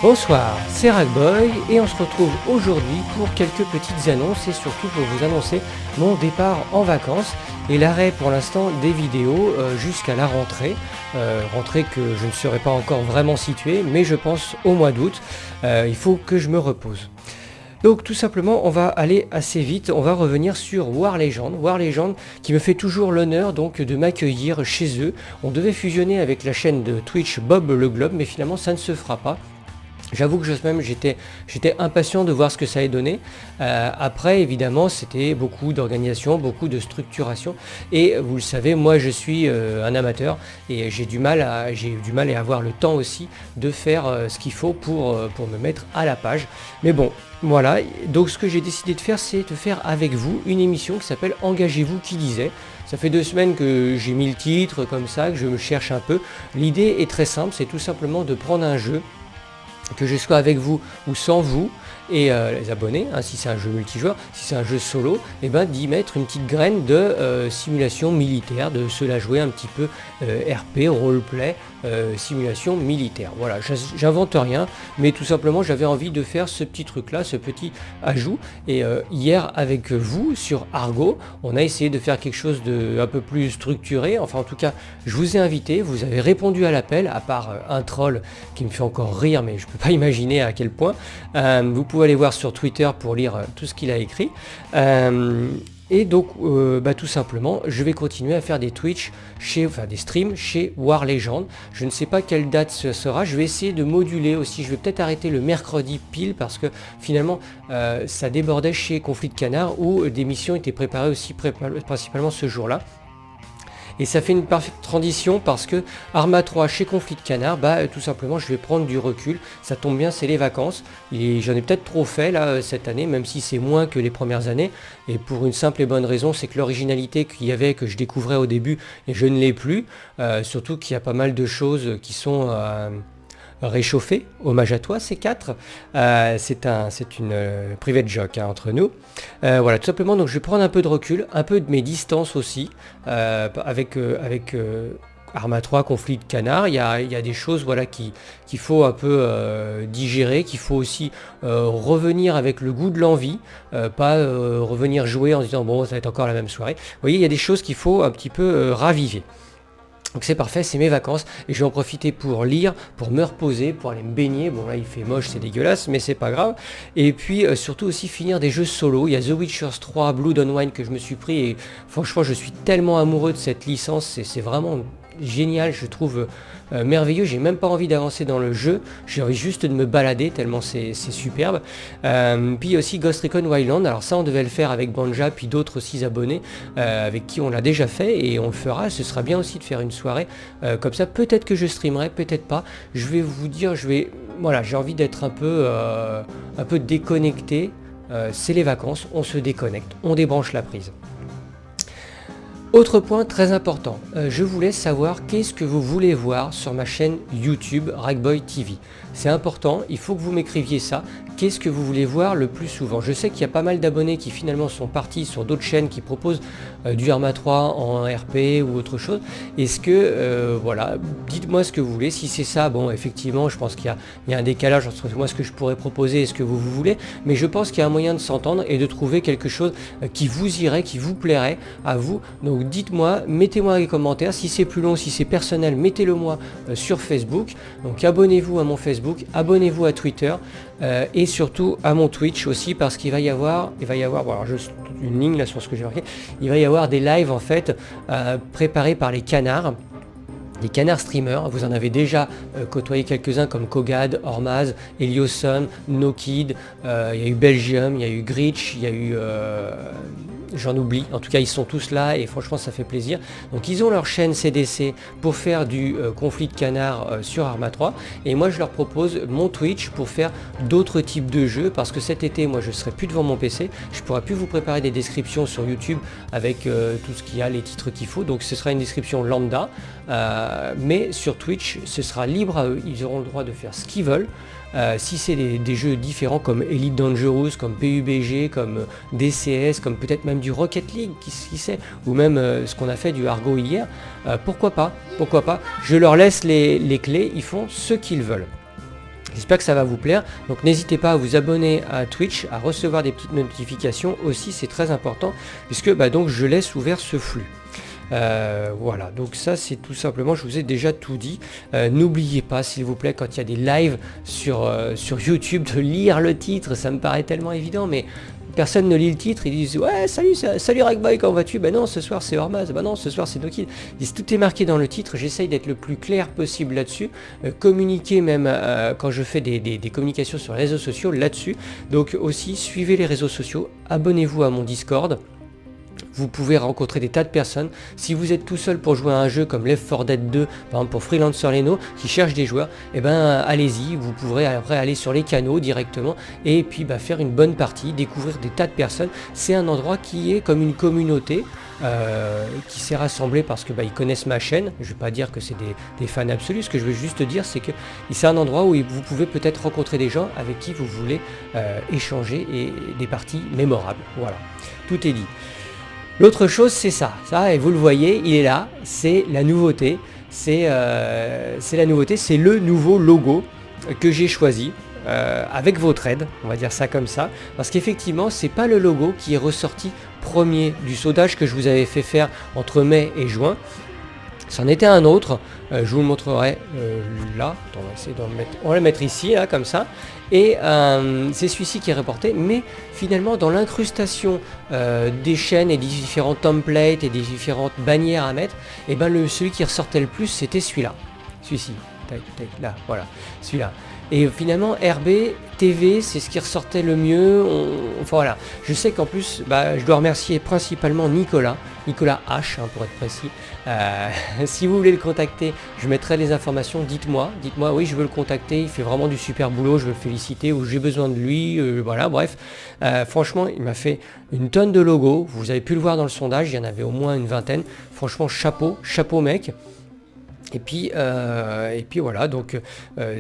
Bonsoir, c'est Ragboy et on se retrouve aujourd'hui pour quelques petites annonces et surtout pour vous annoncer mon départ en vacances et l'arrêt pour l'instant des vidéos jusqu'à la rentrée. Rentrée que je ne serai pas encore vraiment situé, mais je pense au mois d'août. Il faut que je me repose. Donc tout simplement on va aller assez vite, on va revenir sur War Legend qui me fait toujours l'honneur donc de m'accueillir chez eux. On devait fusionner avec la chaîne de Twitch Bob le Globe, mais finalement ça ne se fera pas. J'avoue que j'étais impatient de voir ce que ça allait donner. Après, évidemment, c'était beaucoup d'organisation, beaucoup de structuration. Et vous le savez, moi, je suis un amateur et j'ai du mal à avoir le temps aussi de faire ce qu'il faut pour me mettre à la page. Mais bon, voilà. Donc, ce que j'ai décidé de faire, c'est de faire avec vous une émission qui s'appelle Engagez-vous qui disait. Ça fait 2 semaines que j'ai mis le titre comme ça, que je me cherche un peu. L'idée est très simple, c'est tout simplement de prendre un jeu, que je sois avec vous ou sans vous, et les abonnés, hein, si c'est un jeu multijoueur, si c'est un jeu solo, et ben d'y mettre une petite graine de simulation militaire, de se la jouer un petit peu RP, roleplay, simulation militaire. Voilà, j'invente rien, mais tout simplement j'avais envie de faire ce petit truc là, ce petit ajout. Et hier avec vous sur Argo, on a essayé de faire quelque chose de un peu plus structuré. Enfin en tout cas, je vous ai invité, vous avez répondu à l'appel, à part un troll qui me fait encore rire, mais je peux pas imaginer à quel point. Vous pouvez aller voir sur Twitter pour lire tout ce qu'il a écrit. Et donc, tout simplement, je vais continuer à faire des des streams chez War Legend. Je ne sais pas quelle date ce sera. Je vais essayer de moduler aussi. Je vais peut-être arrêter le mercredi pile parce que finalement, ça débordait chez Conflit de Canard où des missions étaient préparées aussi principalement ce jour-là. Et ça fait une parfaite transition parce que Arma 3 chez Conflit de Canard, tout simplement je vais prendre du recul. Ça tombe bien, c'est les vacances. Et j'en ai peut-être trop fait là cette année, même si c'est moins que les premières années. Et pour une simple et bonne raison, c'est que l'originalité qu'il y avait, que je découvrais au début, et je ne l'ai plus. Surtout qu'il y a pas mal de choses qui sont réchauffé, hommage à toi C4, c'est une private joke entre nous. Voilà, tout simplement, donc je vais prendre un peu de recul, un peu de mes distances aussi, avec Arma 3, Conflit de Canard, il y a des choses voilà, qu'il faut un peu digérer, qu'il faut aussi revenir avec le goût de l'envie, pas revenir jouer en disant bon ça va être encore la même soirée. Vous voyez, il y a des choses qu'il faut un petit peu raviver. Donc c'est parfait, c'est mes vacances et je vais en profiter pour lire, pour me reposer, pour aller me baigner. Bon là il fait moche, c'est dégueulasse, mais c'est pas grave. Et puis surtout aussi finir des jeux solo. Il y a The Witcher 3, Blood and Wine que je me suis pris et franchement je suis tellement amoureux de cette licence, c'est vraiment génial, je trouve merveilleux. J'ai même pas envie d'avancer dans le jeu, j'ai envie juste de me balader tellement c'est superbe. Puis aussi Ghost Recon Wildlands, alors ça on devait le faire avec Banja puis d'autres aussi abonnés avec qui on l'a déjà fait et on le fera. Ce sera bien aussi de faire une soirée comme ça, peut-être que je streamerai, peut-être pas. Je vais vous dire, voilà, j'ai envie d'être un peu déconnecté. C'est les vacances, on se déconnecte, on débranche la prise. Autre point très important, je voulais savoir qu'est-ce que vous voulez voir sur ma chaîne YouTube Ragboy TV. C'est important, il faut que vous m'écriviez ça. Qu'est-ce que vous voulez voir le plus souvent? Je sais qu'il y a pas mal d'abonnés qui finalement sont partis sur d'autres chaînes qui proposent du Arma 3 en RP ou autre chose. Est-ce que, voilà, dites-moi ce que vous voulez. Si c'est ça, bon, effectivement, je pense qu'il y a un décalage entre moi ce que je pourrais proposer et ce que vous voulez. Mais je pense qu'il y a un moyen de s'entendre et de trouver quelque chose qui vous irait, qui vous plairait à vous. Donc dites-moi, mettez-moi dans les commentaires. Si c'est plus long, si c'est personnel, mettez-le moi sur Facebook. Donc abonnez-vous à mon Facebook, abonnez-vous à Twitter. Et surtout à mon Twitch aussi parce qu'il va y avoir, voilà, juste une ligne là sur ce que j'ai marqué, il va y avoir des lives en fait préparés par les canards. Les canards streamers, vous en avez déjà côtoyé quelques-uns comme Kogad, Ormaz, Elioson, Nokid, il y a eu Belgium, il y a eu Gritch, il y a eu... j'en oublie, en tout cas ils sont tous là et franchement ça fait plaisir. Donc ils ont leur chaîne CDC pour faire du conflit de canard sur Arma 3 et moi je leur propose mon Twitch pour faire d'autres types de jeux parce que cet été moi je serai plus devant mon PC, je pourrai plus vous préparer des descriptions sur YouTube avec tout ce qu'il y a, les titres qu'il faut, donc ce sera une description lambda, mais sur Twitch ce sera libre à eux, ils auront le droit de faire ce qu'ils veulent. Si c'est des jeux différents comme Elite Dangerous, comme PUBG, comme DCS, comme peut-être même du Rocket League, qui sait, ou même ce qu'on a fait du Argo hier, pourquoi pas, je leur laisse les clés, ils font ce qu'ils veulent. J'espère que ça va vous plaire. Donc n'hésitez pas à vous abonner à Twitch, à recevoir des petites notifications aussi, c'est très important, puisque donc je laisse ouvert ce flux. Voilà, donc ça c'est tout simplement, je vous ai déjà tout dit. N'oubliez pas s'il vous plaît, quand il y a des lives sur YouTube, de lire le titre. Ça me paraît tellement évident, mais personne ne lit le titre. Ils disent ouais salut Rackboy, comment vas-tu? Ben non, ce soir c'est Hormaz, ben non, ce soir c'est Dokid. Ils disent tout est marqué dans le titre. J'essaye d'être le plus clair possible là-dessus, communiquer même quand je fais des communications sur les réseaux sociaux là-dessus. Donc aussi suivez les réseaux sociaux, abonnez-vous à mon Discord. Vous pouvez rencontrer des tas de personnes. Si vous êtes tout seul pour jouer à un jeu comme Left 4 Dead 2, par exemple pour Freelancer Leno, qui cherche des joueurs, et allez-y, vous pourrez après aller sur les canaux directement et puis faire une bonne partie, découvrir des tas de personnes. C'est un endroit qui est comme une communauté qui s'est rassemblée parce que ils connaissent ma chaîne. Je ne vais pas dire que c'est des fans absolus. Ce que je veux juste dire, c'est que c'est un endroit où vous pouvez peut-être rencontrer des gens avec qui vous voulez échanger et des parties mémorables. Voilà, tout est dit. L'autre chose, c'est ça, et vous le voyez, il est là, c'est la nouveauté, c'est le nouveau logo que j'ai choisi, avec votre aide, on va dire ça comme ça, parce qu'effectivement, c'est pas le logo qui est ressorti premier du sondage que je vous avais fait faire entre mai et juin. C'en était un autre, je vous le montrerai là, on va essayer on va le mettre ici, là, comme ça, et c'est celui-ci qui est reporté, mais finalement dans l'incrustation des chaînes et des différents templates et des différentes bannières à mettre, celui qui ressortait le plus c'était celui-là, celui-ci, là, voilà, celui-là. Et finalement RB TV c'est ce qui ressortait le mieux. Enfin voilà, je sais qu'en plus je dois remercier principalement Nicolas H pour être précis. Si vous voulez le contacter, je mettrai les informations. Dites-moi oui je veux le contacter, il fait vraiment du super boulot, je veux le féliciter ou j'ai besoin de lui, voilà, bref. Franchement il m'a fait une tonne de logos, vous avez pu le voir dans le sondage, il y en avait au moins une vingtaine. Franchement chapeau mec. Et puis voilà, donc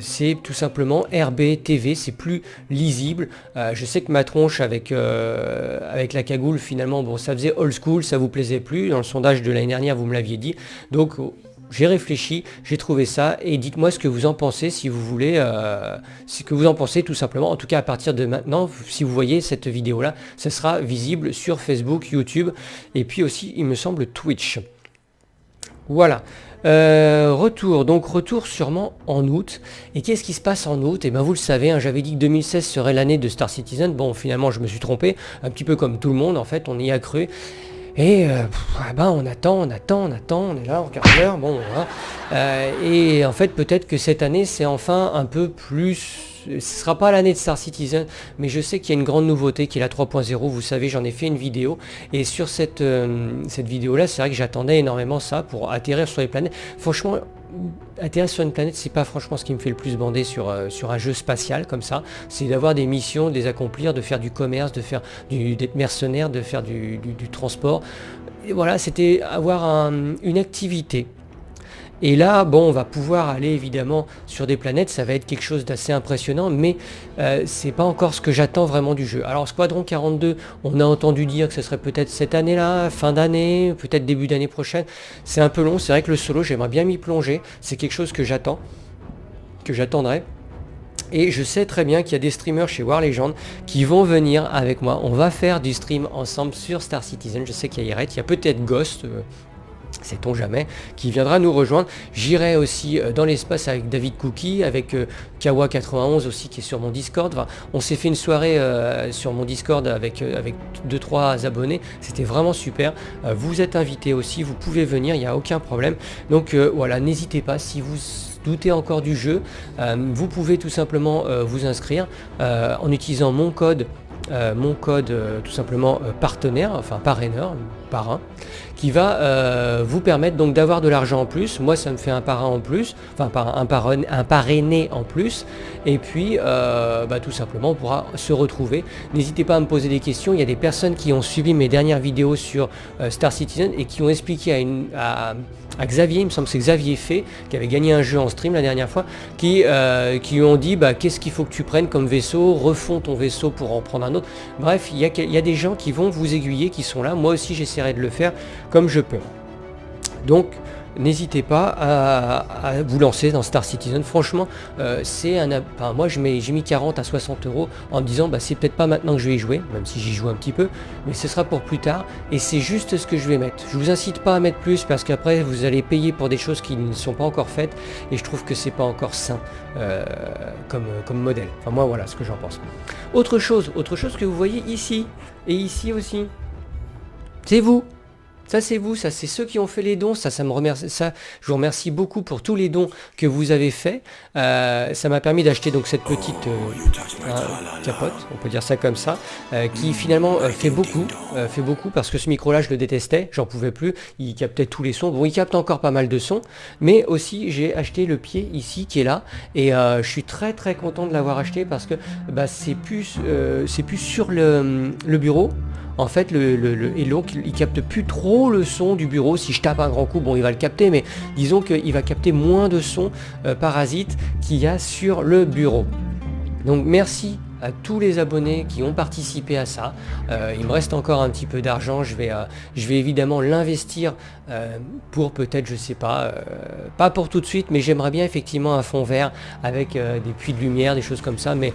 c'est tout simplement RB TV, c'est plus lisible. Je sais que ma tronche avec la cagoule, finalement, ça faisait old school, ça vous plaisait plus. Dans le sondage de l'année dernière, vous me l'aviez dit. Donc j'ai réfléchi, j'ai trouvé ça, et dites-moi ce que vous en pensez, si vous voulez, ce que vous en pensez tout simplement. En tout cas, à partir de maintenant, si vous voyez cette vidéo-là, ça sera visible sur Facebook, YouTube, et puis aussi, il me semble, Twitch. Voilà. Retour sûrement en août. Et qu'est-ce qui se passe en août? Et vous le savez, j'avais dit que 2016 serait l'année de Star Citizen. Bon, finalement, je me suis trompé, un petit peu comme tout le monde, en fait, on y a cru. Et on attend, on est là en quart d'heure, bon, voilà. Et en fait, peut-être que cette année, c'est enfin un peu plus... Ce sera pas l'année de Star Citizen, mais je sais qu'il y a une grande nouveauté qui est la 3.0, vous savez, j'en ai fait une vidéo, et sur cette vidéo-là, c'est vrai que j'attendais énormément ça pour atterrir sur les planètes. Franchement, atterrir sur une planète, c'est pas franchement ce qui me fait le plus bander sur un jeu spatial comme ça, c'est d'avoir des missions, de les accomplir, de faire du commerce, d'être mercenaire, de faire du transport. Et voilà, c'était avoir une activité. Et là, on va pouvoir aller évidemment sur des planètes, ça va être quelque chose d'assez impressionnant, mais c'est pas encore ce que j'attends vraiment du jeu. Alors Squadron 42, on a entendu dire que ce serait peut-être cette année-là, fin d'année, peut-être début d'année prochaine. C'est un peu long, c'est vrai que le solo, j'aimerais bien m'y plonger, c'est quelque chose que j'attendrai. Et je sais très bien qu'il y a des streamers chez War Legend qui vont venir avec moi. On va faire du stream ensemble sur Star Citizen. Je sais qu'il y a Irette, il y a peut-être Ghost, sait-on jamais, qui viendra nous rejoindre. J'irai aussi dans l'espace avec David Cookie, avec Kawa91 aussi qui est sur mon Discord. Enfin, on s'est fait une soirée sur mon Discord avec 2-3 abonnés, c'était vraiment super. Vous êtes invités aussi, vous pouvez venir, il n'y a aucun problème. Donc voilà, n'hésitez pas, si vous doutez encore du jeu, vous pouvez tout simplement vous inscrire en utilisant mon code tout simplement partenaire, enfin parraineur, parrain, qui va vous permettre donc d'avoir de l'argent en plus. Moi ça me fait un parrain en plus, enfin un parrainé en plus, et puis tout simplement on pourra se retrouver. N'hésitez pas à me poser des questions, il y a des personnes qui ont suivi mes dernières vidéos sur Star Citizen et qui ont expliqué à Xavier, il me semble que c'est Xavier Fay, qui avait gagné un jeu en stream la dernière fois, qui lui ont dit qu'est-ce qu'il faut que tu prennes comme vaisseau, refond ton vaisseau pour en prendre un autre. Bref, il y a des gens qui vont vous aiguiller, qui sont là, moi aussi j'essaierai de le faire comme je peux. Donc n'hésitez pas à vous lancer dans Star Citizen. Franchement, moi j'ai mis 40 à 60 euros en me disant c'est peut-être pas maintenant que je vais y jouer, même si j'y joue un petit peu, mais ce sera pour plus tard, et c'est juste ce que je vais mettre. Je vous incite pas à mettre plus, parce qu'après vous allez payer pour des choses qui ne sont pas encore faites, et je trouve que c'est pas encore sain comme modèle. Enfin moi voilà ce que j'en pense. Autre chose que vous voyez ici, et ici aussi, c'est vous. Ça c'est vous, ça c'est ceux qui ont fait les dons, ça me remercie, ça je vous remercie beaucoup pour tous les dons que vous avez faits. Ça m'a permis d'acheter donc cette petite capote, on peut dire ça comme ça, qui finalement fait beaucoup parce que ce micro là je le détestais, j'en pouvais plus, il captait tous les sons. Bon, il capte encore pas mal de sons, mais aussi j'ai acheté le pied ici qui est là, et je suis très très content de l'avoir acheté parce que c'est plus sur le bureau. En fait, et donc il capte plus trop le son du bureau. Si je tape un grand coup, bon, il va le capter, mais disons qu'il va capter moins de sons parasites qu'il y a sur le bureau. Donc merci à tous les abonnés qui ont participé à ça. Il me reste encore un petit peu d'argent, je vais évidemment l'investir pour peut-être, je sais pas pour tout de suite, mais j'aimerais bien effectivement un fond vert avec des puits de lumière, des choses comme ça, mais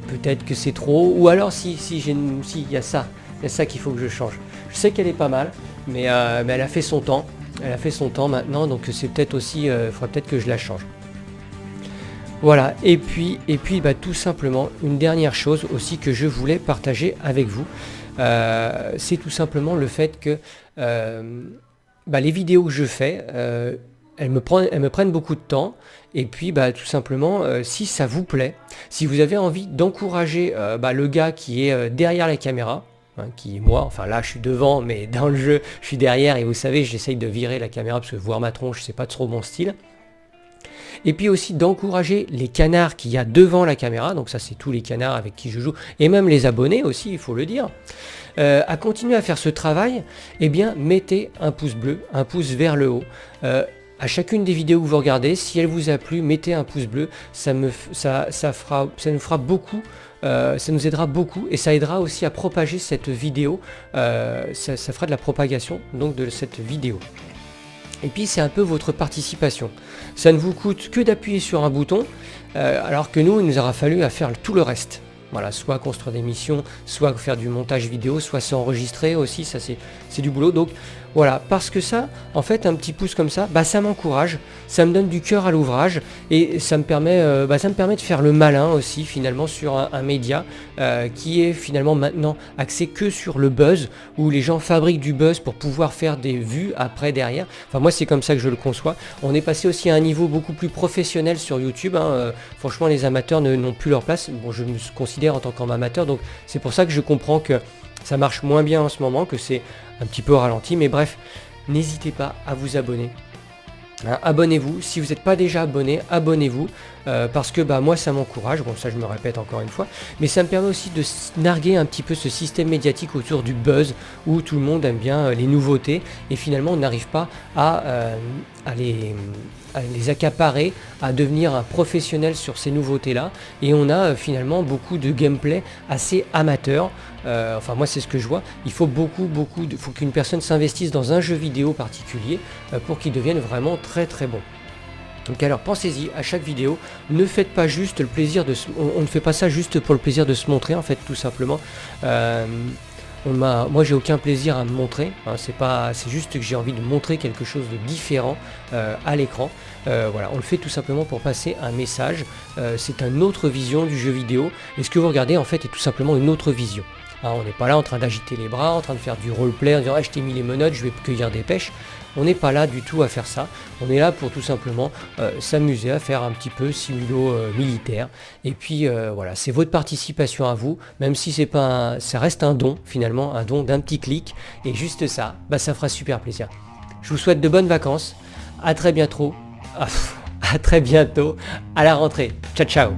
peut-être que c'est trop, ou alors si il y a ça qu'il faut que je change. Je sais qu'elle est pas mal, mais elle a fait son temps. Elle a fait son temps maintenant, donc c'est peut-être aussi, il faudra peut-être que je la change. Voilà, et puis tout simplement, une dernière chose aussi que je voulais partager avec vous, c'est tout simplement le fait que les vidéos que je fais, elles me prennent beaucoup de temps, et puis tout simplement, si ça vous plaît, si vous avez envie d'encourager le gars qui est derrière la caméra, qui est moi, enfin là je suis devant, mais dans le jeu je suis derrière, et vous savez j'essaye de virer la caméra parce que voir ma tronche c'est pas trop mon style. Et puis aussi d'encourager les canards qu'il y a devant la caméra, donc ça c'est tous les canards avec qui je joue, et même les abonnés aussi, il faut le dire, à continuer à faire ce travail. Eh bien mettez un pouce bleu, un pouce vers le haut. À chacune des vidéos que vous regardez, si elle vous a plu, mettez un pouce bleu, ça nous fera beaucoup, ça nous aidera beaucoup, et ça aidera aussi à propager cette vidéo, ça fera de la propagation donc de cette vidéo. Et puis c'est un peu votre participation. Ça ne vous coûte que d'appuyer sur un bouton, alors que nous, il nous aura fallu à faire tout le reste. Voilà, soit construire des missions, soit faire du montage vidéo, soit s'enregistrer aussi, ça c'est du boulot. Donc voilà, parce que ça, en fait, un petit pouce comme ça, ça m'encourage, ça me donne du cœur à l'ouvrage, et ça me permet de faire le malin aussi finalement sur un média qui est finalement maintenant axé que sur le buzz, où les gens fabriquent du buzz pour pouvoir faire des vues après derrière. Enfin moi c'est comme ça que je le conçois. On est passé aussi à un niveau beaucoup plus professionnel sur YouTube, franchement les amateurs n'ont plus leur place. Bon, je me considère en tant qu'amateur, donc c'est pour ça que je comprends que ça marche moins bien en ce moment, que c'est un petit peu au ralenti, mais bref, n'hésitez pas à vous abonner. Abonnez-vous, si vous n'êtes pas déjà abonné, abonnez-vous, parce que moi ça m'encourage, bon ça je me répète encore une fois, mais ça me permet aussi de narguer un petit peu ce système médiatique autour du buzz, où tout le monde aime bien les nouveautés, et finalement on n'arrive pas à les accaparer, à devenir un professionnel sur ces nouveautés là, et on a finalement beaucoup de gameplay assez amateur. Enfin moi c'est ce que je vois, il faut faut qu'une personne s'investisse dans un jeu vidéo particulier pour qu'il devienne vraiment très très bon. Donc alors pensez-y à chaque vidéo, ne faites pas juste le plaisir on ne fait pas ça juste pour le plaisir de se montrer en fait, tout simplement. Moi j'ai aucun plaisir à me montrer, c'est juste que j'ai envie de montrer quelque chose de différent à l'écran. Voilà, on le fait tout simplement pour passer un message, c'est une autre vision du jeu vidéo, et ce que vous regardez en fait est tout simplement une autre vision. On n'est pas là en train d'agiter les bras, en train de faire du roleplay, en disant je t'ai mis les menottes, je vais cueillir des pêches. On n'est pas là du tout à faire ça, on est là pour tout simplement s'amuser à faire un petit peu simulo militaire. Et puis voilà, c'est votre participation à vous, même si c'est pas ça reste un don finalement, un don d'un petit clic, et juste ça, ça fera super plaisir. Je vous souhaite de bonnes vacances, à très bientôt, à la rentrée, ciao ciao.